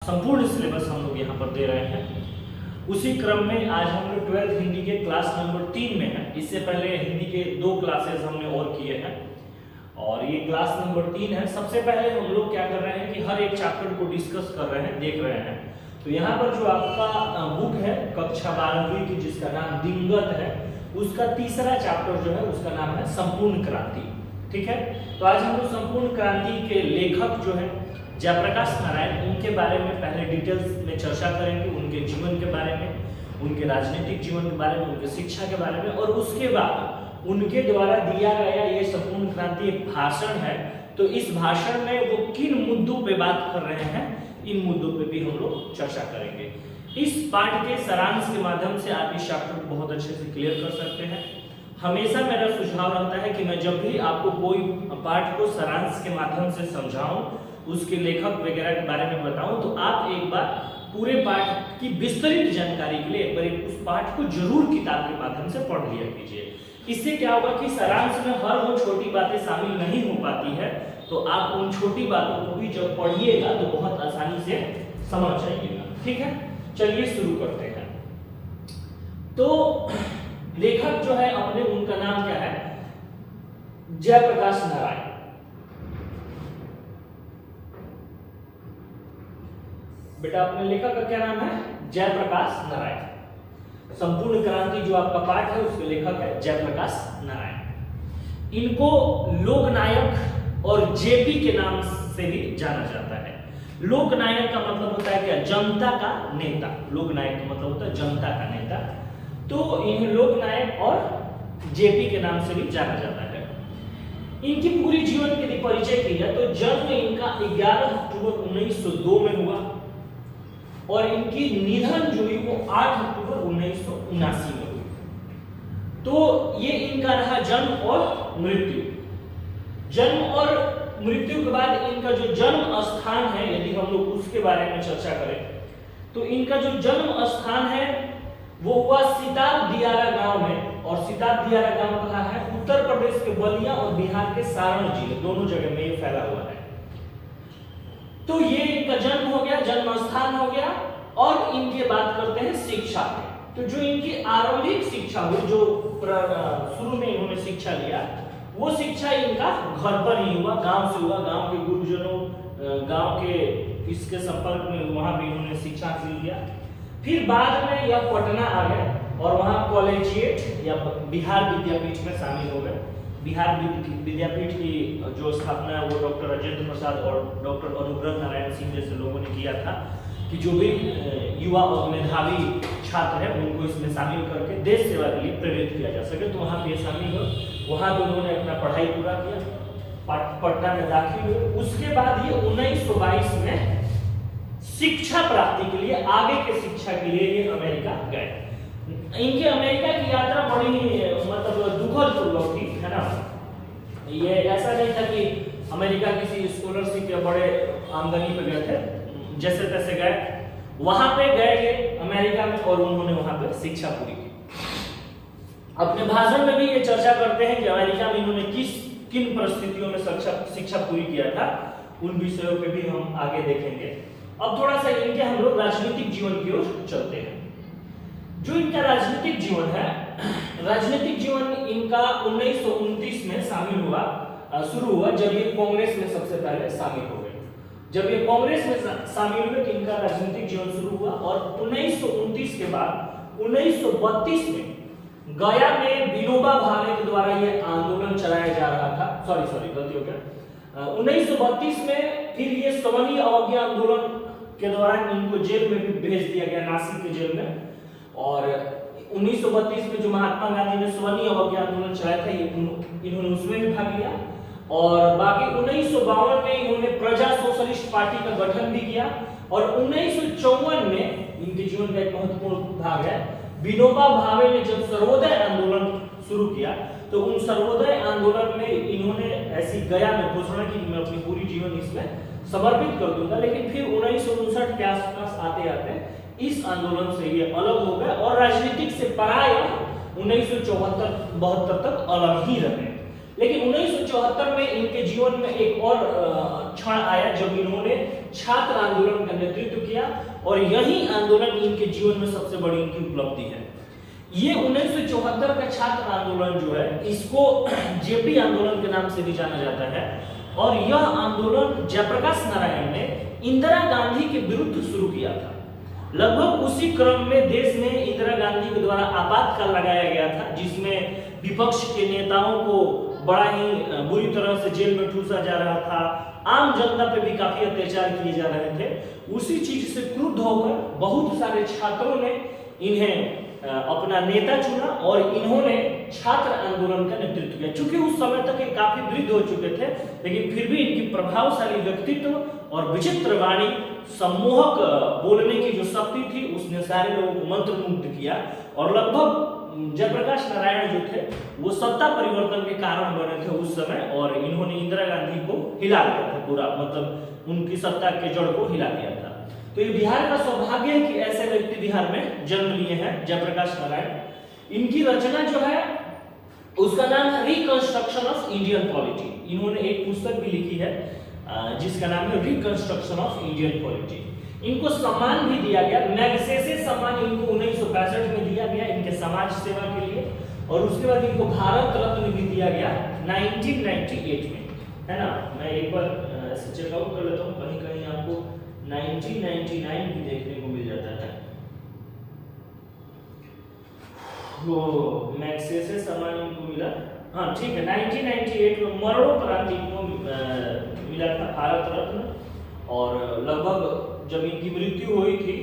संपूर्ण सिलेबस हम लोग यहाँ पर दे रहे हैं। उसी क्रम में आज हम लोग 12th हिंदी के क्लास नंबर 3 में हैं। इससे पहले हिंदी के 2 क्लासेस हमने और किए हैं और ये क्लास नंबर 3 है। सबसे पहले हम लोग क्या कर रहे हैं कि हर एक चैप्टर को डिस्कस कर रहे हैं, देख रहे हैं। तो यहाँ पर जो आपका बुक है कक्षा 12वीं की जिसका नाम दिंगत है, उसका तीसरा चैप्टर जो है उसका नाम है संपूर्ण क्रांति। ठीक है, तो आज हम लोग संपूर्ण क्रांति के लेखक जो है जयप्रकाश नारायण, उनके बारे में पहले डिटेल्स में चर्चा करेंगे, उनके जीवन के बारे में, उनके राजनीतिक जीवन के बारे में, उनके शिक्षा के बारे में, और उसके बाद उनके द्वारा दिया गया ये संपूर्ण क्रांति एक भाषण है। तो इस भाषण में वो किन मुद्दों पे बात कर रहे हैं, इन मुद्दों पे भी हम लोग चर्चा करेंगे। इस पाठ के सारांश के माध्यम से आप इस चैप्टर को बहुत अच्छे से क्लियर कर सकते हैं। हमेशा मेरा सुझाव रहता है कि मैं जब भी आपको कोई पाठ को सारांश के माध्यम से समझाऊं, उसके लेखक वगैरह के बारे में बताऊं, तो आप एक बार पूरे पाठ की विस्तृत जानकारी के लिए एक बार उस पाठ को जरूर किताब के माध्यम से पढ़ लिया कीजिए। इससे क्या होगा कि सारांश में हर वो छोटी बातें शामिल नहीं हो पाती है, तो आप उन छोटी बातों को भी जब पढ़िएगा तो बहुत आसानी से समझ जाइएगा। ठीक है, चलिए शुरू करते हैं। तो लेखक जो है अपने, उनका नाम क्या है, जयप्रकाश नारायण। बेटा अपने लेखक का क्या नाम है, जयप्रकाश नारायण। संपूर्ण क्रांति जो आपका पाठ है उसके लेखक है जयप्रकाश नारायण। इनको लोकनायक और जेपी के नाम से भी जाना जाता है। लोकनायक का मतलब होता है क्या, जनता का नेता। लोकनायक का मतलब होता है जनता का नेता। तो इन्हें लोकनायक और जेपी के नाम से भी जाना जाता है। इनकी पूरी जीवन के लिए परिचय की जाए तो जन्म इनका 11 अक्टूबर 1902 में हुआ और इनकी निधन जो हुई वो 8 अक्टूबर 1979 में हुई। तो ये इनका रहा जन्म और मृत्यु। जन्म और मृत्यु के बाद इनका जो जन्म स्थान है, यदि हम लोग उसके बारे में चर्चा करें तो इनका जो जन्म स्थान है वो हुआ सिताब दियारा गांव में। और सिताब दियारा गांव कहाँ है, उत्तर प्रदेश के बलिया और बिहार के सारण जिले, दोनों जगह में ये फैला हुआ है। तो ये इनका जन्म हो गया, जन्म स्थान हो गया। और इनके बात करते हैं शिक्षा की। तो जो इनकी आरंभिक शिक्षा हुई, जो शुरू में इन्होंने शिक्षा लिया, वो शिक्षा इनका घर पर ही हुआ, गांव से हुआ। गांव के गुरुजनों, गांव के इसके संपर्क में वहां भी इन्होंने शिक्षा हासिल किया। फिर बाद में यह पटना आ गए और वहां कॉलेजिएट या बिहार विद्यापीठ में शामिल हो गए। बिहार विद्यापीठ की जो स्थापना है वो डॉक्टर राजेंद्र प्रसाद और डॉक्टर अनुग्रह नारायण सिंह जैसे लोगों ने किया था कि जो भी युवा और मेधावी छात्र है उनको इसमें शामिल करके देश सेवा के लिए प्रेरित किया जा सके। तो वहाँ पे शामिल हो, वहाँ पे उन्होंने अपना पढ़ाई पूरा किया, पटना में दाखिल हुए। उसके बाद ये 1922 में शिक्षा प्राप्ति के लिए, आगे के शिक्षा के लिए ये अमेरिका गए। इनके अमेरिका की यात्रा बड़ी मतलब दुखद पूर्वक थी, है ना। ये ऐसा नहीं था कि अमेरिका किसी स्कॉलरशिप या बड़े आमदनी पे गए थे, जैसे तैसे गए। वहां पे गए ये अमेरिका में और उन्होंने वहां पे शिक्षा पूरी की। अपने भाषण में भी ये चर्चा करते हैं कि अमेरिका में इन्होंने किन परिस्थितियों में शिक्षा पूरी किया था। उन विषयों पे भी हम आगे देखेंगे। अब थोड़ा सा इनके हम लोग राजनीतिक जीवन की ओर चलते हैं। जो इनका राजनीतिक जीवन है, राजनीतिक जीवन इनका 1929 में शामिल हुआ, शुरू हुआ जब ये कांग्रेस में सबसे पहले शामिल हो गए। जब ये कांग्रेस में शामिल हुए तो इनका राजनीतिक जीवन शुरू हुआ। और 1929 के बाद 1932 में गया में विनोबा भावे के द्वारा ये आंदोलन चलाया जा रहा था। सॉरी गलती हो गया। 1932 में फिर ये सवर्ण अवज्ञा आंदोलन के दौरान इनको जेल में भी भेज दिया गया, नासिक के जेल में। और 1932 में जो महात्मा गांधी ने सवर्ण अवज्ञा आंदोलन चलाया था, इन्होंने उसमें भी भाग लिया। और बाकी 1952 में इन्होंने प्रजा सोशलिस्ट पार्टी का गठन भी किया। और 1954 में इनके जीवन का एक महत्वपूर्ण भाग है, विनोबा भावे ने जब सर्वोदय आंदोलन शुरू किया तो उन सर्वोदय आंदोलन में इन्होंने ऐसी गया में घोषणा की मैं अपनी पूरी जीवन इसमें समर्पित कर दूंगा। लेकिन फिर 1959 के आसपास आते आते इस आंदोलन से ये अलग हो गए और राजनीतिक से पराया 1974-72 तक अलग ही रहे। लेकिन 1974 में इनके जीवन में एक और क्षण आया जब इन्होंने छात्र आंदोलन का नेतृत्व किया और यही आंदोलन इनके जीवन में सबसे बड़ी इनकी उपलब्धि है। ये 1974 का छात्र आंदोलन जो है इसको जेपी आंदोलन के नाम से भी जाना जाता है और यह आंदोलन जयप्रकाश नारायण ने इंदिरा गांधी के विरुद्ध शुरू किया था। लगभग उसी क्रम में देश में इंदिरा गांधी के द्वारा आपातकाल लगाया गया था, जिसमें विपक्ष के नेताओं को बड़ा ही बुरी तरह से जेल में ठूसा जा रहा था, आम जनता पे भी काफी अत्याचार किए जा रहे थे। उसी चीज से क्रुद्ध होकर बहुत सारे छात्रों ने इन्हें अपना नेता चुना और इन्होंने छात्र आंदोलन का नेतृत्व किया। चूंकि उस समय तक ये काफी वृद्ध हो चुके थे, लेकिन फिर भी इनकी प्रभावशाली व्यक्तित्व और विचित्र वाणी, सम्मोहक बोलने की जो शक्ति थी, उसने सारे लोगों को मंत्रमुग्ध किया और लगभग जयप्रकाश नारायण जो थे वो सत्ता परिवर्तन के कारण बने थे उस समय और इन्होंने इंदिरा गांधी को हिला दिया था पूरा, मतलब उनकी सत्ता के जड़ को हिला दिया था। तो ये बिहार का सौभाग्य है कि ऐसे व्यक्ति बिहार में जन्म लिए हैं, जयप्रकाश नारायण। इनकी रचना जो है उसका नाम है रिकंस्ट्रक्शन ऑफ इंडियन पॉलिटी। इन्होंने एक पुस्तक भी लिखी है जिसका नाम है रिकंस्ट्रक्शन ऑफ इंडियन पॉलिटी। इनको सम्मान भी दिया गया, मैग्सेसे सम्मान इनको 1965 में दिया गया इनके समाज सेवा के लिए और उसके बाद इनको भारत रत्न भी दिया गया 1998 में, है ना। मैं एक बार ऐसे चेकआउट कर लेता हूँ, कहीं कहीं आपको 1999 भी देखने को मिल जाता है। वो मैग्सेसे सम्मान इनको मिला, हाँ ठीक है, 1998 में मरणोपरांत इनको मिला था भारत रत्न। और लगभग जब इनकी मृत्यु हुई थी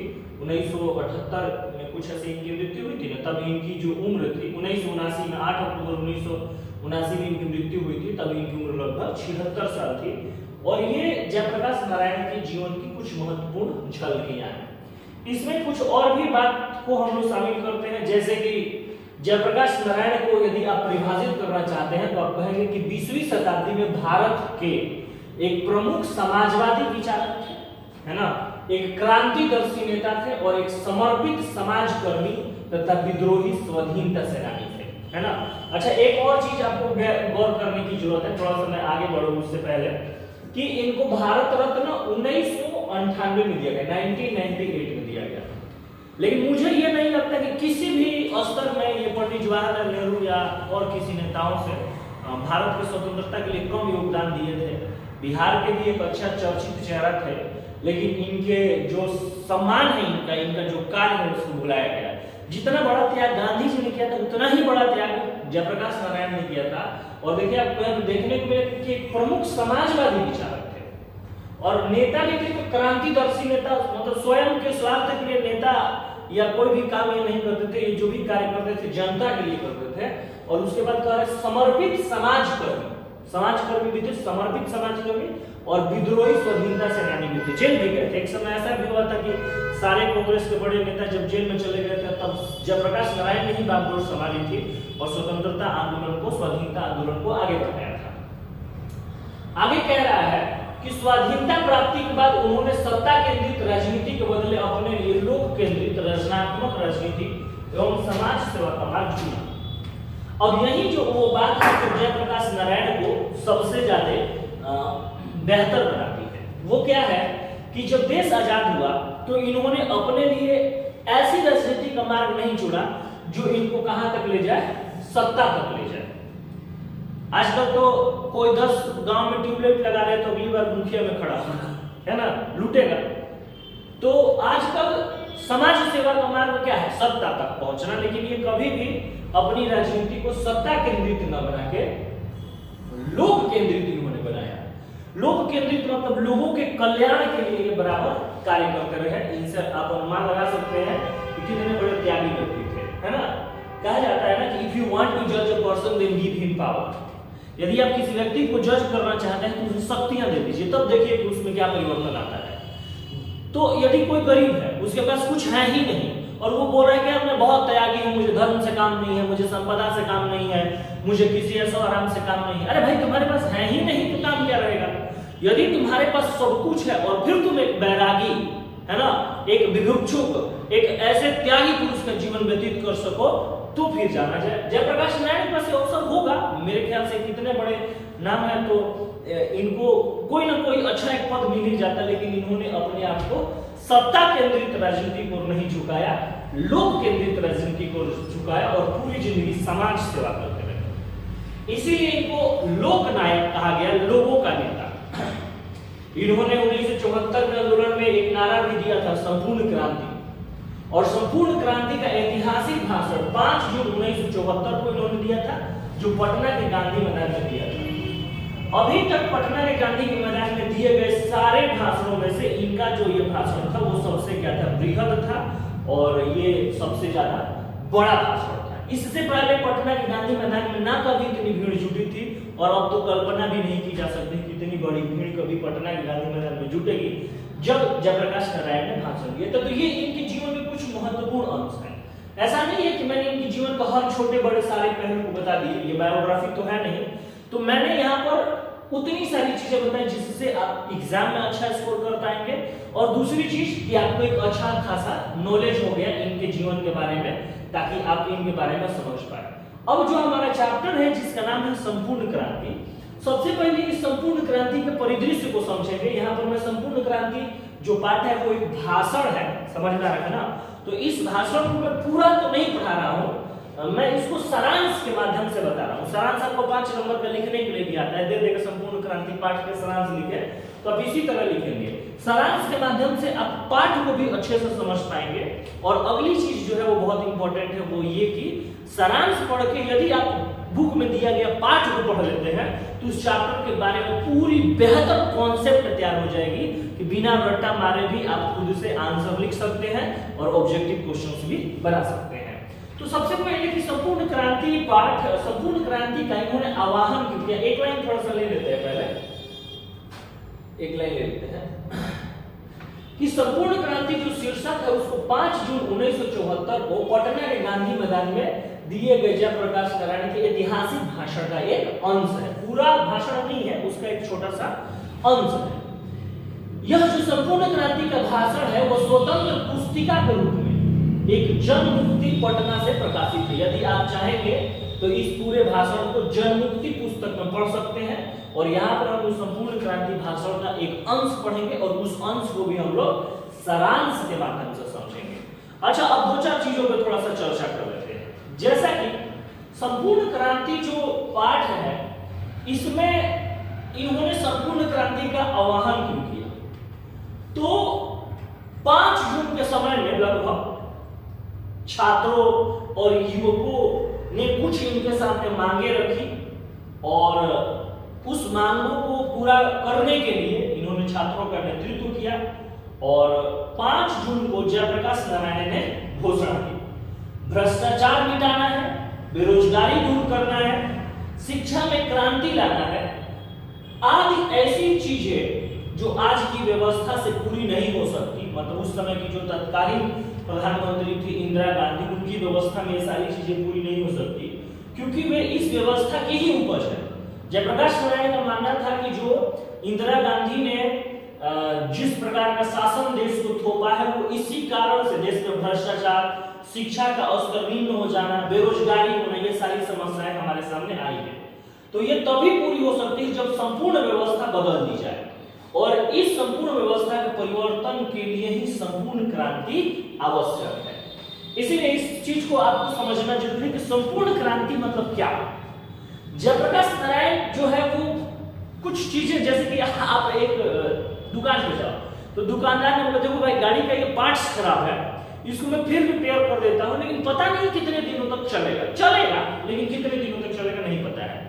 1978 में, कुछ ऐसे इनकी मृत्यु हुई थी ना, तब इनकी जो उम्र थी 1979 में, 8 अक्टूबर 1979 में इनकी मृत्यु हुई थी, तब इनकी उम्र लगभग 76 साल थी। और ये जयप्रकाश नारायण के जीवन की कुछ महत्वपूर्ण झलकियां हैं। इसमें कुछ और भी बात को हम लोग शामिल करते हैं, जैसे कि जयप्रकाश नारायण को यदि आप परिभाषित करना चाहते हैं तो आप कहेंगे कि 20वीं शताब्दी में भारत के एक प्रमुख समाजवादी विचारक थे, है ना, एक क्रांतिदर्शी नेता थे और एक समर्पित समाजकर्मी तथा विद्रोही स्वाधीनता सेनानी थे, है ना। अच्छा, एक और चीज आपको गौर करने की जरूरत है, थोड़ा सा मैं आगे बढ़ूं उससे पहले, कि इनको भारत रत्न 1998 में दिया गया, 1998 में दिया गया। लेकिन मुझे ये नहीं लगता कि किसी भी स्तर में ये पंडित जवाहरलाल नेहरू या और किसी नेताओं से भारत की स्वतंत्रता के लिए कम योगदान दिए थे। बिहार के भी एक अच्छा चर्चित चेहरा थे, लेकिन इनके जो सम्मान है, इनका जो कार्य है उसको बुलाया गया। जितना बड़ा त्याग गांधी जी ने किया था उतना ही बड़ा त्याग जयप्रकाश नारायण ने किया था। और देखिए आपको देखने को मिले कि एक प्रमुख समाजवादी विचारक थे और नेता भी थे, तो क्रांतिदर्शी नेता, मतलब स्वयं के स्वार्थ के लिए नेता या कोई भी काम ये नहीं करते थे, ये जो भी कार्य करते थे जनता के लिए करते थे। और उसके बाद कह रहे समर्पित समाजकर्मी भी थे, समर्पित समाजकर्मी और विद्रोही स्वाधीनता सेनानी भी थे। जेल भी गए थे, एक समय ऐसा भी हुआ था कि सारे कांग्रेस के बड़े नेता जब जेल में चले गए थे, तब जयप्रकाश नारायण ने ही बागडोर संभाली थी और स्वतंत्रता आंदोलन को, स्वाधीनता आंदोलन को आगे बढ़ाया था। आगे कह रहा है कि स्वाधीनता प्राप्ति के बाद उन्होंने सत्ता केंद्रित राजनीति के बदले अपने लिए लोक केंद्रित रचनात्मक राजनीति एवं समाज सेवा का मार्ग चुना। अब यही जो वो बात है जो जयप्रकाश नारायण को सबसे ज्यादा बेहतर बनाती है, वो क्या है कि जब देश आजाद हुआ तो इन्होंने अपने लिए ऐसी राजनीति का मार्ग नहीं चुना जो इनको कहां तक ले जाए, सत्ता तक ले जाए। आजकल तो कोई 10 गांव में ट्यूबलाइट लगा रहे तो अगली बार मुखिया में खड़ा होगा, है ना, लूटेगा। तो आजकल समाज सेवा का मार्ग क्या है, सत्ता तक पहुंचना। लेकिन ये कभी भी अपनी राजनीति को सत्ता केंद्रित न बना के लोक केंद्रित इन्होंने बनाया। लोक केंद्रित मतलब लोगों के कल्याण के लिए ये बराबर कार्य करते रहे। इनसे आप अनुमान लगा सकते हैं कि कितने बड़े त्यागी व्यक्ति थे, है ना। कहा जाता है ना कि इफ यू वांट टू जज a person then give him power. यदि आप किसी व्यक्ति को जज करना चाहते हैं तो उसे शक्तियां दे दीजिए, तब देखिए कि उसमें क्या परिवर्तन आता है। तो यदि कोई गरीब है, उसके पास कुछ है ही नहीं और वो बोल रहा है कि मैं बहुत त्यागी हूं, मुझे धर्म से काम नहीं है, मुझे संपदा से काम नहीं है, मुझे किसी ऐसा आराम से काम नहीं है। अरे भाई, तुम्हारे पास है ही नहीं तो काम क्या रहेगा। यदि तुम्हारे पास सब कुछ है और फिर तुम एक बैरागी, है ना, एक विभुक्षुक, एक ऐसे त्यागी पुरुष का जीवन व्यतीत कर सको तो फिर जाना जाए। जयप्रकाश नारायण के पास अवसर होगा, मेरे ख्याल से कितने बड़े नाम है, तो इनको कोई ना कोई अच्छा एक पद मिल ही जाता, लेकिन इन्होंने अपने आप को सत्ता केंद्रित राजनीति को नहीं झुकाया, लोक केंद्रित राजनीति को झुकाया और पूरी जिंदगी समाज सेवा करते रहे। इसीलिए इनको लोकनायक कहा गया, लोगों का नेता। इन्होंने 1974 के आंदोलन में एक नारा भी दिया था, संपूर्ण क्रांति, और संपूर्ण क्रांति का ऐतिहासिक भाषण 5 जून 1974 को इन्होंने दिया था, जो पटना के गांधी मैदान में दिया था। अभी तक पटना के गांधी के मैदान में दिए गए सारे भाषणों में से इनका जो ये भाषण था वो सबसे क्या था, बृहद था, और ये सबसे ज्यादा बड़ा भाषण था। इससे पहले पटना के गांधी मैदान में ना कभी इतनी भीड़ जुटी थी, और अब तो कल्पना भी नहीं की जा सकती कि इतनी बड़ी भीड़ कभी पटना के गांधी मैदान में जुटेगी जब जयप्रकाश नारायण ने भाषण दिया। तो ये इनके जीवन में कुछ महत्वपूर्ण अंश है। ऐसा नहीं है कि मैंने इनके जीवन का हर छोटे बड़े सारे पहलू को बता दिए, ये बायोग्राफी तो है नहीं, तो मैंने यहाँ पर उतनी सारी चीजें बताई जिससे आप एग्जाम में अच्छा स्कोर कर पाएंगे, और दूसरी चीज कि आपको एक अच्छा खासा नॉलेज हो गया इनके जीवन के बारे में, ताकि आप इनके बारे में समझ पाए। अब जो हमारा चैप्टर है जिसका नाम है संपूर्ण क्रांति, सबसे पहले इस संपूर्ण क्रांति के परिदृश्य को समझेंगे। यहाँ पर मैं संपूर्ण क्रांति जो पाठ है वो एक भाषण है, समझ में आ रहा है ना, तो इस भाषण को मैं पूरा तो नहीं पढ़ा रहा हूँ, मैं इसको सारांश के माध्यम से बता रहा हूँ। सारांश आपको 5 नंबर का लिखने के लिए भी आता है, दे देगा संपूर्ण क्रांति पाठ के सारांश लिखे, तो आप इसी तरह लिखेंगे। सारांश के माध्यम से आप पाठ को भी अच्छे से समझ पाएंगे। और अगली चीज जो है वो बहुत इंपॉर्टेंट है, वो ये कि सारांश पढ़ के यदि आप बुक में दिया गया पाठ को पढ़ लेते हैं तो उस चैप्टर के बारे में पूरी बेहतर कॉन्सेप्ट तैयार हो जाएगी कि बिना रट्टा मारे भी आप खुद से आंसर लिख सकते हैं और ऑब्जेक्टिव क्वेश्चंस भी बना सकते हैं। तो सबसे पहले कि संपूर्ण क्रांति पाठ, संपूर्ण क्रांति का इन्होंने आवाहन क्यों किया, एक लाइन थोड़ा सा ले लेते हैं, पहले एक लाइन ले लेते हैं कि संपूर्ण क्रांति जो शीर्षक है उसको 5 जून 1974 को पटना के गांधी मैदान में दिए गए जयप्रकाश नारायण के ऐतिहासिक भाषण का एक अंश है। पूरा भाषण नहीं है, उसका एक छोटा सा अंश है। यह जो संपूर्ण क्रांति का भाषण है वो स्वतंत्र पुस्तिका के रूप में एक जनमुक्ति पटना से प्रकाशित है। यदि आप चाहेंगे तो इस पूरे भाषण को जनमुक्ति पुस्तक में पढ़ सकते हैं, और यहाँ पर हम संपूर्ण क्रांति भाषण का एक अंश पढ़ेंगे और उस अंश को भी हम लोग सारांश के माध्यम से समझेंगे। अच्छा, अब 2-4 चीजों पर थोड़ा सा चर्चा कर लेते हैं। जैसा कि संपूर्ण क्रांति जो पाठ है इसमें इन्होंने संपूर्ण क्रांति का आह्वान क्यों किया, तो 5 जून के समय में लगभग छात्रों और युवकों ने कुछ इनके सामने मांगे रखी, और उस मांगों को पूरा करने के लिए इन्होंने छात्रों का नेतृत्व किया, और 5 जून को जयप्रकाश नारायण ने घोषणा की भ्रष्टाचार मिटाना है, बेरोजगारी दूर करना है, शिक्षा में क्रांति लाना है, आदि ऐसी चीजें जो आज की व्यवस्था से पूरी नहीं हो सकती। मतलब उस समय की जो तत्कालीन प्रधानमंत्री थी इंदिरा गांधी, उनकी व्यवस्था में ये सारी चीजें पूरी नहीं हो सकती, क्योंकि वे इस व्यवस्था की ही उपज है। जयप्रकाश नारायण का मानना था कि जो इंदिरा गांधी ने जिस प्रकार का शासन देश को थोपा है वो इसी कारण से देश में भ्रष्टाचार, शिक्षा का स्तर निम्न हो जाना, बेरोजगारी होना, ये सारी समस्याएं हमारे सामने आई है। तो ये तभी पूरी हो सकती है जब संपूर्ण व्यवस्था बदल दी जाए, और इस संपूर्ण व्यवस्था के परिवर्तन के लिए ही संपूर्ण क्रांति आवश्यक है। इसीलिए इस चीज को आपको समझना जरूरी है कि संपूर्ण क्रांति मतलब क्या है। जयप्रकाश नारायण जो है वो कुछ चीजें, जैसे कि आप एक दुकान पे जाओ तो दुकानदार ने बोला देखो भाई गाड़ी का ये पार्ट्स खराब है, इसको मैं फिर रिपेयर कर देता हूं, लेकिन पता नहीं कितने दिनों तक चलेगा, लेकिन कितने दिनों तक चलेगा नहीं पता है।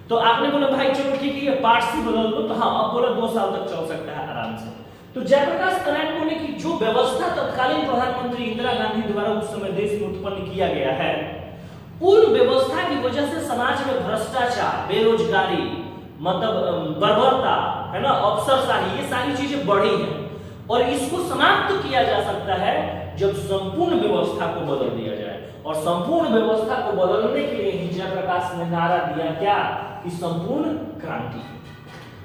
तो आपने बोला भाई चलो ठीक है ये पार्ट्स ही बदल दो, तो हाँ अब बोला 2 साल तक चल सकता है आराम से। तो जयप्रकाश नारायण बोले कि जो व्यवस्था तत्कालीन प्रधानमंत्री इंदिरा गांधी द्वारा उस समय देश में उत्पन्न किया गया है, उन व्यवस्था की वजह से समाज में भ्रष्टाचार, बेरोजगारी, मतलब बर्बरता है ना, अफसरशाही, ये सारी चीजें बढ़ी हैं, और इसको समाप्त किया जा सकता है जब संपूर्ण व्यवस्था को बदल दिया जाए। और संपूर्ण व्यवस्था को बदलने के लिए ही जयप्रकाश ने नारा दिया क्या कि संपूर्ण क्रांति।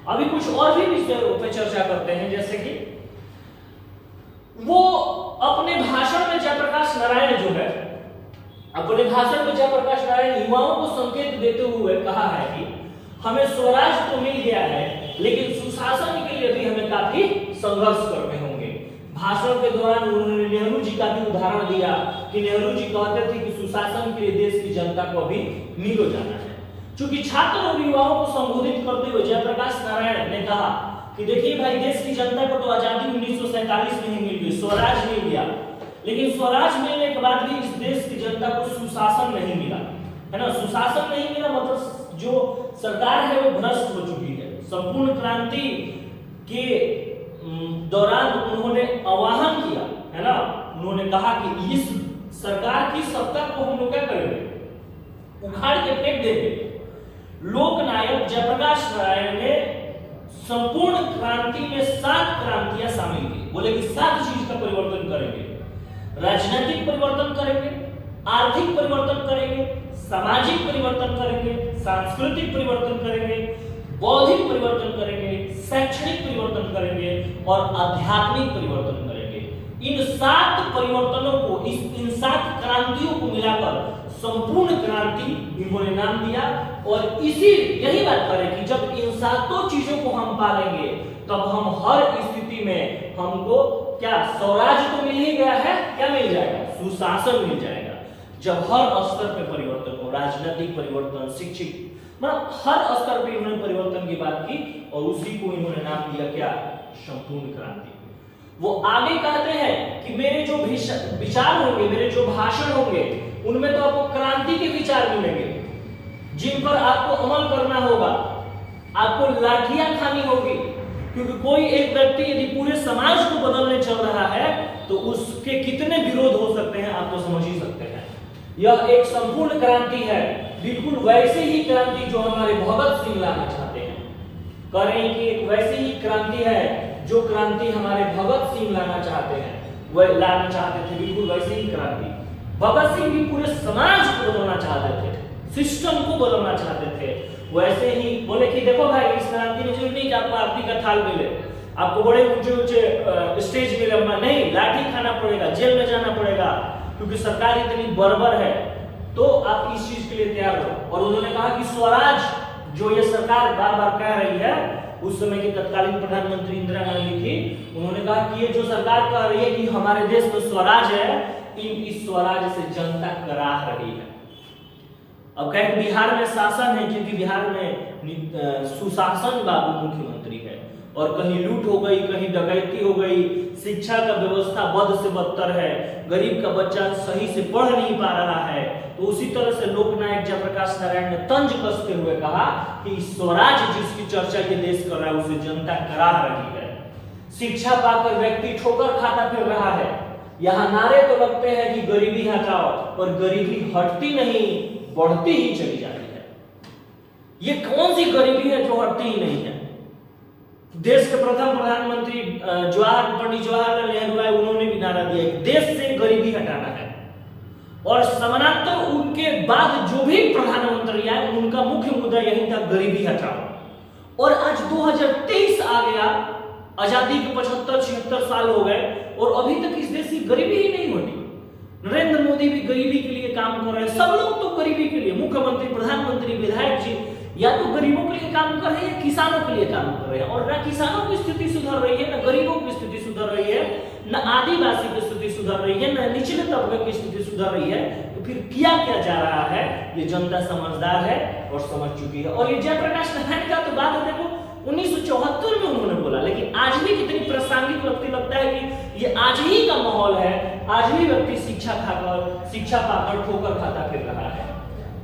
अभी कुछ और भी विषयों पे चर्चा करते हैं, जैसे कि वो अपने भाषण में जयप्रकाश नारायण जो है, अपने भाषण में जयप्रकाश नारायण युवाओं को संकेत देते हुए कहा है कि हमें स्वराज तो मिल गया है, लेकिन सुशासन के लिए भी हमें काफी संघर्ष करने होंगे। भाषण के दौरान उन्होंने नेहरू जी का भी उदाहरण दिया कि नेहरू जी कहते थे कि सुशासन के लिए देश की जनता को अभी मिलो जाना है। चूंकि छात्र और युवाओं को संबोधित करते हुए जयप्रकाश नारायण ने कहा कि देखिए भाई, देश की जनता को तो आजादी 1947 में ही मिल गई, स्वराज मिल गया, लेकिन स्वराज मिलने के बाद भी इस देश की जनता को सुशासन नहीं मिला, है ना। सुशासन नहीं मिला मतलब जो सरकार है वो भ्रष्ट हो चुकी है। संपूर्ण क्रांति के दौरान उन्होंने आह्वान किया, है ना, उन्होंने कहा कि इस सरकार की सत्ता को हम लोग क्या करेंगे, उखाड़ के फेंक देंगे। लोकनायक जयप्रकाश नारायण ने संपूर्ण क्रांति में 7 क्रांतियां शामिल की। बोले कि 7 चीज का परिवर्तन करेंगे, राजनीतिक परिवर्तन करेंगे, आर्थिक परिवर्तन करेंगे, सामाजिक परिवर्तन करेंगे, सांस्कृतिक परिवर्तन करेंगे, बौद्धिक परिवर्तन करेंगे, शैक्षणिक परिवर्तन करेंगे और आध्यात्मिक परिवर्तन करेंगे। इन 7 परिवर्तनों को, इन 7 क्रांतियों को मिलाकर संपूर्ण क्रांति इन्होंने नाम दिया। और यही बात करें कि जब इन 7 चीजों को हम पालेंगे तब हम हर स्थिति में हमको क्या स्वराज तो मिल ही गया है, क्या मिल जाएगा, सुशासन मिल जाएगा। जब हर स्तर पे परिवर्तन हो, राजनीतिक परिवर्तन, शिक्षित, मतलब हर स्तर पे इन्होंने परिवर्तन की बात की और उसी को इन्होंने नाम दिया क्या, संपूर्ण क्रांति। वो आगे कहते हैं कि मेरे जो विचार होंगे, मेरे जो भाषण होंगे, उनमें तो आपको क्रांति के विचार मिलेंगे जिन पर आपको अमल करना होगा, आपको लाठियां खानी होगी, क्योंकि कोई एक व्यक्ति यदि पूरे समाज को बदलने चल रहा है तो उसके कितने विरोध हो सकते हैं आप तो समझ ही सकते हैं। यह एक संपूर्ण क्रांति है, बिल्कुल वैसे ही क्रांति जो हमारे भगत सिंह लाना चाहते हैं। करें कि एक वैसी ही क्रांति है जो क्रांति हमारे भगत सिंह लाना चाहते हैं, वह लाना चाहते थे, बिल्कुल वैसे ही क्रांति। भगत सिंह भी पूरे समाज को बदलना चाहते थे, सिस्टम को बदलना चाहते थे। वैसे ही बोले कि देखो भाई, इस क्रांति में जरूरी नहीं कि आपको आरती का थाल मिले, आपको बड़े ऊंचे ऊंचे स्टेज मिले, नहीं, लाठी खाना पड़ेगा, जेल में जाना पड़ेगा, क्योंकि सरकार इतनी बर्बर है, तो आप इस चीज के लिए तैयार हो। और उन्होंने कहा कि स्वराज जो ये सरकार बार बार कह रही है, उस समय की तत्कालीन प्रधानमंत्री इंदिरा गांधी थी, उन्होंने कहा कि ये जो सरकार कह रही है कि हमारे देश में स्वराज है, इस स्वराज से जनता कराह रही है। अब कहें बिहार में शासन है, क्योंकि बिहार में सुशासन बाबू मुख्यमंत्री है, और कहीं लूट हो गई, कहीं डकैती हो गई, शिक्षा का व्यवस्था बद से बदतर है, गरीब का बच्चा सही से पढ़ नहीं पा रहा है। तो उसी तरह से लोकनायक जयप्रकाश नारायण ने तंज कसते हुए कहा कि स्वराज जिसकी चर्चा ये देश कर रहा है उसे जनता कराह रही है। शिक्षा पाकर व्यक्ति ठोकर खाता फिर रहा है। यहाँ नारे तो लगते हैं कि गरीबी हटाओ, पर गरीबी हटती नहीं, बढ़ती ही चली जाती है। ये कौन सी गरीबी है जो हटती ही नहीं है? देश के प्रथम प्रधानमंत्री पंडित जवाहरलाल नेहरू आए, उन्होंने भी नारा दिया कि देश से गरीबी हटाना है। और समानांतर उनके बाद जो भी प्रधानमंत्री आए, उनका मुख्य मुद्दा यही था, गरीबी हटाओ। और आज 2023 आ गया, आजादी के 75-76 साल हो गए और अभी तक इस देश की गरीबी ही नहीं हटी। नरेंद्र मोदी भी गरीबी के लिए काम कर रहे हैं, सब लोग तो गरीबी के लिए, मुख्यमंत्री, प्रधानमंत्री, विधायक जी या तो गरीबों के लिए काम कर रहे हैं या किसानों के लिए काम कर रहे हैं। और ना किसानों की स्थिति सुधर रही है, ना गरीबों की स्थिति सुधर रही है, ना आदिवासी की स्थिति सुधर रही है, ना निचले तबके की स्थिति सुधर रही है। तो फिर किया क्या जा रहा है? ये जनता समझदार है और समझ चुकी है। और ये जयप्रकाश नारायण का तो बात है, देखो 1974 में उन्होंने बोला, लेकिन आज भी कितनी प्रासंगिक लगता है कि ये आज ही का माहौल है, आज भी व्यक्ति शिक्षा पाकर ठोकर खाता फिर रहा है।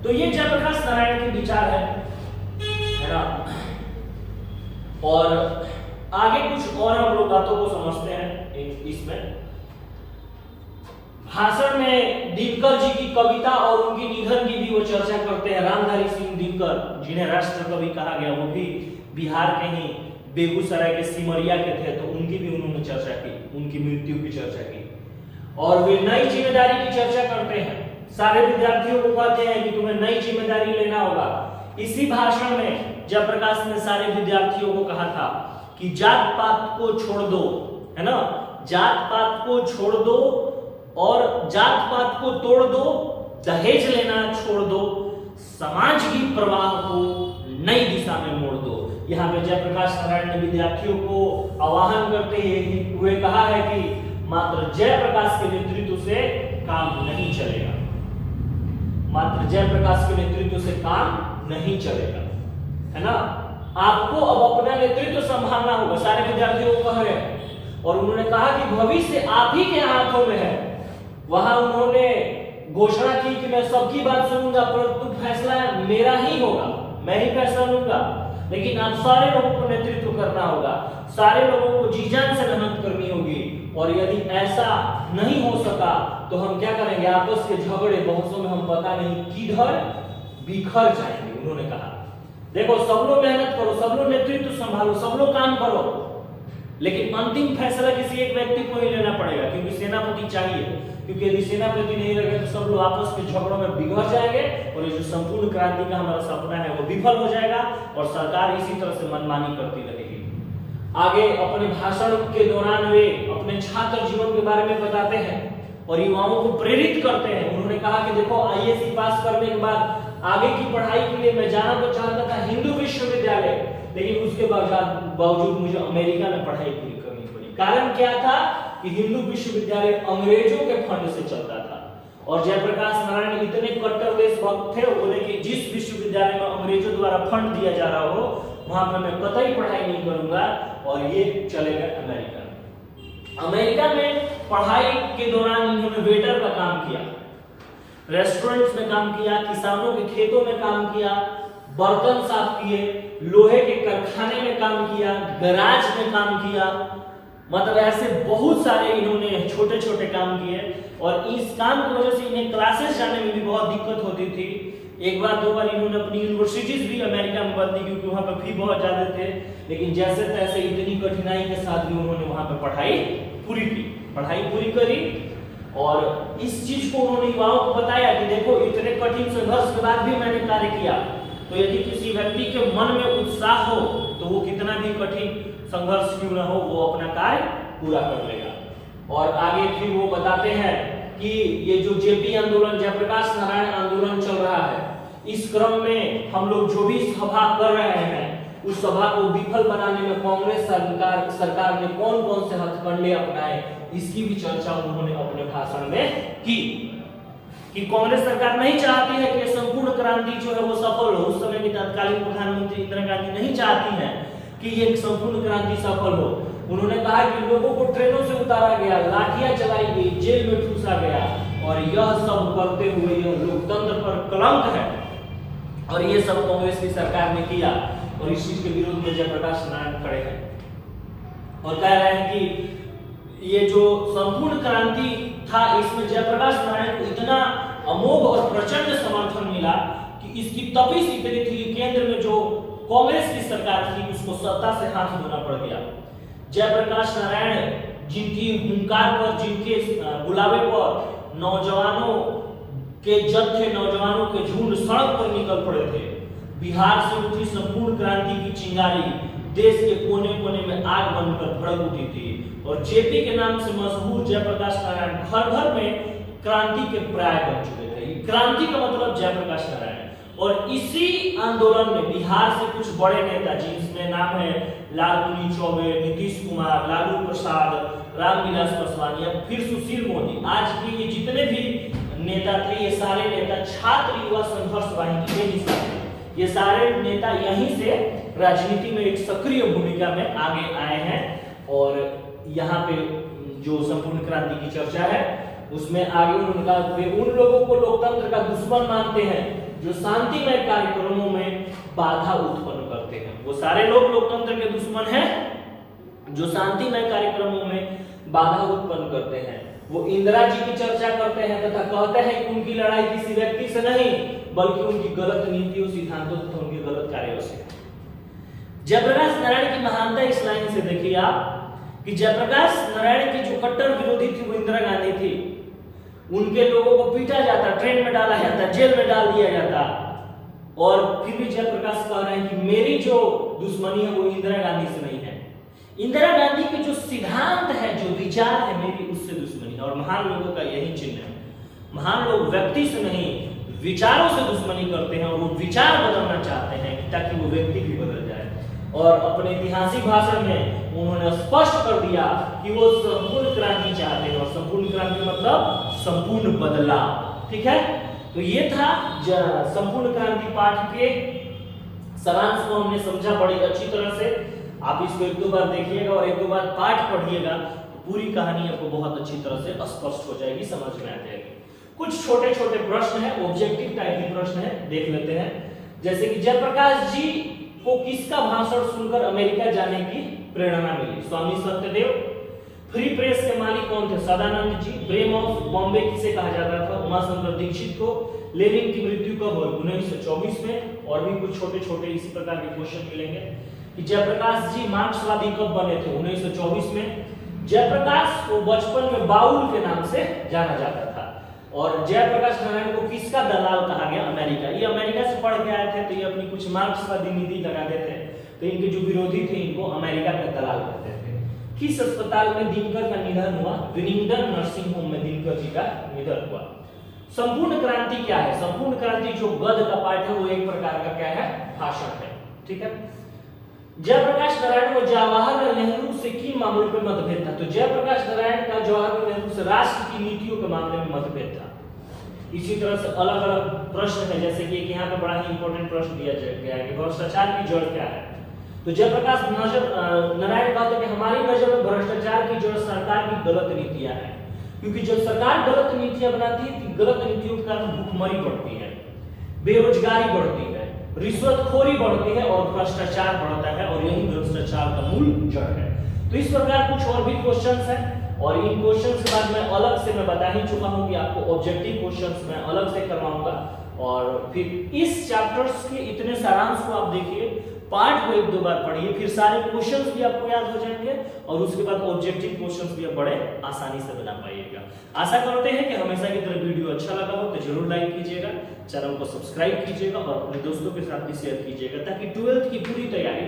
तो ये जयप्रकाश नारायण के विचार है ना। और आगे कुछ और हम लोग बातों को समझते हैं इसमें। भाषण में दिनकर जी की कविता और उनकी निधन की भी वो चर्चा करते हैं। रामधारी सिंह दिनकर, जिन्हें राष्ट्र कवि कहा गया, वो भी बिहार के ही बेगूसराय के सिमरिया के थे, तो उनकी भी उन्होंने चर्चा की, उनकी मृत्यु की चर्चा की। और वे नई जिम्मेदारी की चर्चा करते हैं, सारे विद्यार्थियों को कहते हैं कि तुम्हें नई जिम्मेदारी लेना होगा। इसी भाषण में जयप्रकाश ने सारे विद्यार्थियों को कहा था कि जात पात को छोड़ दो, है ना, जात पात को छोड़ दो और जात पात को तोड़ दो, दहेज लेना छोड़ दो, समाज की प्रवाह को नई दिशा में मोड़ दो। यहाँ पे जयप्रकाश नारायण ने विद्यार्थियों को आह्वान करते हुए कहा है कि मात्र जयप्रकाश के नेतृत्व से काम नहीं चलेगा, मात्र जयप्रकाश के नेतृत्व से काम नहीं चलेगा, है ना। आपको अब अपना नेतृत्व संभालना होगा, सारे विद्यार्थियों को कह रहे हैं। और उन्होंने कहा कि भविष्य आप ही के हाथों में है। वहां उन्होंने घोषणा की कि मैं सबकी बात सुनूंगा, परंतु फैसला मेरा ही होगा, मैं ही फैसला लूंगा, लेकिन आप सारे लोगों को नेतृत्व करना होगा, सारे लोगों को जी जान से मेहनत करनी होगी। और यदि ऐसा नहीं हो सका तो हम क्या करेंगे, आपस के झगड़े बहसों में हम पता नहीं किधर बिखर जाएंगे। उन्होंने कहा देखो सब लोग मेहनत करो, सब लोग नेतृत्व संभालो, सब लोग काम करो, लेकिन अंतिम फैसला किसी एक व्यक्ति को ही लेना पड़ेगा, क्योंकि सेनापति चाहिए। क्योंकि यदि सेनापति नहीं रहेगा तो सब लोग आपस के झगड़ों में बिगड़ जाएंगे और ये जो संपूर्ण क्रांति का हमारा सपना है वो विफल हो जाएगा और सरकार इसी तरह से मनमानी करती रहेगी। आगे अपने भाषण के दौरान वे अपने छात्र जीवन के बारे में बताते हैं और युवाओं को प्रेरित करते हैं। उन्होंने कहा कि देखो आईएएस पास करने के बाद आगे की पढ़ाई के लिए मैं जाना तो चाहता था हिंदू विश्वविद्यालय, लेकिन उसके बावजूद मुझे अमेरिका में पढ़ाई पूरी करनी पड़ी। कारण क्या था कि हिंदू विश्वविद्यालय अंग्रेजों के फंड से चलता था और जयप्रकाश नारायण इतने कट्टर देशभक्त थे, बोले कि जिस विश्वविद्यालय में अंग्रेजों द्वारा फंड दिया जा रहा हो वहां पर मैं कतई पढ़ाई नहीं करूंगा, और ये चले गए अमेरिका। अमेरिका में पढ़ाई के दौरान इन्होंने वेटर का काम किया, रेस्टोरेंट्स में काम किया, किसानों के खेतों में काम किया, बर्तन साफ किए, लोहे के कारखाने में काम किया, गैराज में काम किया, मतलब ऐसे बहुत सारे इन्होंने छोटे छोटे काम किए। और इस काम की वजह से इन्हें क्लासेस जाने में भी बहुत दिक्कत होती थी। एक बार दो बार इन्होंने अपनी यूनिवर्सिटीज भी अमेरिका में बदली क्योंकि वहां पर फी बहुत ज्यादा थे, लेकिन जैसे तैसे इतनी कठिनाई के साथ भी उन्होंने वहां पर पढ़ाई पूरी करी। और इस चीज को उन्होंने युवाओं को बताया कि देखो इतने कठिन संघर्ष के बाद भी मैंने कार्य किया, तो यदि किसी व्यक्ति के मन में उत्साह हो तो वो कितना भी कठिन संघर्ष क्यों ना हो वो अपना कार्य पूरा कर लेगा। और आगे फिर वो बताते हैं कि ये जो जेपी आंदोलन, जयप्रकाश नारायण आंदोलन चल रहा है, इस क्रम में हम लोग जो भी सभा कर रहे हैं उस सभा को विफल बनाने में कांग्रेस सरकार ने कौन कौन से हथकंडे अपनाए, इसकी भी चर्चा उन्होंने अपने भाषण में की। कि कांग्रेस सरकार नहीं चाहती है कि संपूर्ण क्रांति जो है वो सफल हो। उस समय की तत्कालीन प्रधानमंत्री इंदिरा गांधी नहीं चाहती हैं कि ये संपूर्ण क्रांति सफल हो। उन्होंने कहा कि लोगों को ट्रेनों से उतारा गया, लाठियां चलाई गई, जेल में ठूसा गया, और यह सब करते हुए यह लोकतंत्र पर कलंक है, और ये सब कांग्रेस की सरकार ने किया। और इस चीज के विरोध में जयप्रकाश नारायण खड़े हैं और कह रहे हैं कि ये जो संपूर्ण क्रांति था इसमें जयप्रकाश नारायण को इतना अमोघ और प्रचंड समर्थन मिला कि इसकी तपिश इतनी थी कि केंद्र में जो कांग्रेस की सरकार थी उसको सत्ता से हाथ धोना पड़ गया। जयप्रकाश नारायण जिनकी हुंकार पर, जिनके बुलावे पर नौजवानों के जत्थे, नौजवानों के झुंड सड़क पर निकल पड़े थे। बिहार से उठी संपूर्ण क्रांति की चिंगारी देश के कोने कोने में आग बनकर भड़क उठी थी, और जेपी के नाम से मशहूर जयप्रकाश नारायण घर घर में क्रांति के पर्याय बन चुके थे। क्रांति का मतलब जयप्रकाश नारायण। और इसी आंदोलन में बिहार से कुछ बड़े नेता जिसमें नाम है लालकृष्ण चौबे, नीतीश कुमार, लालू प्रसाद, रामविलास पासवान या फिर सुशील मोदी, आज के ये जितने भी नेता थे ये सारे नेता छात्र युवा संघर्ष वाहिनी के हिस्सा थे। ये सारे नेता यहीं से राजनीति में एक सक्रिय भूमिका में आगे आए हैं। और यहाँ पे जो संपूर्ण क्रांति की चर्चा है उसमें आगे उन्होंने कहा वे उन लोगों को लोकतंत्र का दुश्मन मानते हैं जो शांतिमय कार्यक्रमों में बाधा उत्पन्न करते हैं। वो सारे लोग लोकतंत्र के दुश्मन हैं जो शांतिमय कार्यक्रमों में बाधा उत्पन्न करते हैं। वो इंदिरा जी की चर्चा करते हैं तथा कहते हैं कि उनकी लड़ाई किसी व्यक्ति से नहीं बल्कि उनकी गलत नीतियों, सिद्धांतों तथा उनके गलत कार्यों से। जयप्रकाश नारायण की महानता इस लाइन से देखिए आप कि जयप्रकाश नारायण की जो कट्टर विरोधी थी वो इंदिरा गांधी थी। उनके लोगों को पीटा जाता, ट्रेन में डाला जाता, जेल में डाल दिया जाता, और फिर भी जयप्रकाश कह रहे हैं कि मेरी जो दुश्मनी है वो इंदिरा गांधी से नहीं है। इंदिरा गांधी के जो सिद्धांत है, जो विचार है, मेरी उससे दुश्मनी है। और महान लोगों का यही चिन्ह है। महान लोग व्यक्ति से नहीं विचारों से दुश्मनी करते हैं और वो विचार बदलना चाहते हैं ताकि वो व्यक्ति भी बदल जाए। और अपने ऐतिहासिक भाषण में उन्होंने स्पष्ट कर दिया कि वो संपूर्ण क्रांति चाहते हैं, और संपूर्ण क्रांति मतलब संपूर्ण बदलाव। ठीक है, तो ये था संपूर्ण क्रांति पाठ के सारांश को हमने समझा बड़ी अच्छी तरह से। आप इसको एक दो बार देखिएगा और एक दो बार पाठ पढ़िएगा तो पूरी कहानी आपको बहुत अच्छी तरह से स्पष्ट हो जाएगी, समझ में आ जाएगी। कुछ छोटे छोटे प्रश्न है, ऑब्जेक्टिव टाइप के प्रश्न है, देख लेते हैं। जैसे कि जयप्रकाश जी को किसका भाषण सुनकर अमेरिका जाने की प्रेरणा मिली? स्वामी सत्यदेव। फ्री प्रेस के मालिक कौन थे? सदानंद जी। ब्रेम ऑफ बॉम्बे किसे कहा जाता था? उमाशंकर दीक्षित को। लेनिन की मृत्यु कब हुई? 1924 में। और भी कुछ छोटे छोटे इसी प्रकार के क्वेश्चन मिलेंगे कि जयप्रकाश जी मार्क्सवादी कब बने थे? 1924 में। जयप्रकाश को बचपन में बाउल के नाम से जाना जाता था। और जयप्रकाश नारायण को किसका दलाल कहा गया? अमेरिका। ये अमेरिका से पढ़ के आए थे तो ये अपनी कुछ मार्क्सवादी नीति लगाते थे, तो इनके जो विरोधी थे इनको अमेरिका का दलाल कहते थे। किस अस्पताल में दिनकर का निधन हुआ? विनिंगटन नर्सिंग होम में दिनकर जी का निधन हुआ। संपूर्ण क्रांति क्या है? संपूर्ण क्रांति जो गद्य का पाठ है वो एक प्रकार का क्या है? भाषण है। ठीक है। जयप्रकाश नारायण को जवाहरलाल नेहरू से किन मामलों पर मतभेद था? तो जयप्रकाश नारायण का जवाहरलाल नेहरू से राष्ट्र की नीतियों के मामले में मतभेद था। इसी तरह से अलग अलग प्रश्न है, जैसे कि यहाँ पे बड़ा ही इंपॉर्टेंट प्रश्न दिया गया है कि भ्रष्टाचार की जड़ क्या है? तो जयप्रकाश नारायण कहते हैं कि हमारी नजर में भ्रष्टाचार की जड़ सरकार की गलत नीतियां हैं, क्योंकि जब सरकार गलत नीतियां बनाती है तो गलत नीतियों के कारण भूखमरी बढ़ती है, बेरोजगारी बढ़ती है, रिश्वतखोरी बढ़ती है और भ्रष्टाचार बढ़ता है, और यही भ्रष्टाचार का मूल जड़ है। तो इस प्रकार कुछ और भी क्वेश्चंस हैं, और इन क्वेश्चंस के बाद मैं अलग से मैं बता ही चुका हूं कि आपको ऑब्जेक्टिव क्वेश्चंस मैं अलग से करवाऊंगा। और फिर इस चैप्टर्स के इतने सारांश को आप देखिए, पार्ट को एक दो बार पढ़िए, फिर सारे क्वेश्चंस भी आपको याद हो जाएंगे, और उसके बाद ऑब्जेक्टिव क्वेश्चंस भी आप बड़े आसानी से बना पाइएगा। आशा करते हैं कि हमेशा की तरह वीडियो अच्छा लगा हो तो जरूर लाइक कीजिएगा, चैनल को सब्सक्राइब कीजिएगा और अपने दोस्तों के साथ भी शेयर कीजिएगा, ताकि 12th की पूरी तैयारी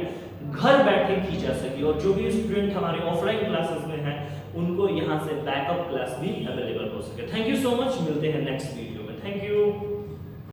घर बैठे की जा सके। और जो भी स्टूडेंट हमारे ऑफलाइन क्लासेस में हैं उनको यहाँ से बैकअप क्लास भी अवेलेबल हो सके। थैंक यू सो मच, मिलते हैं नेक्स्ट वीडियो में। Thank you.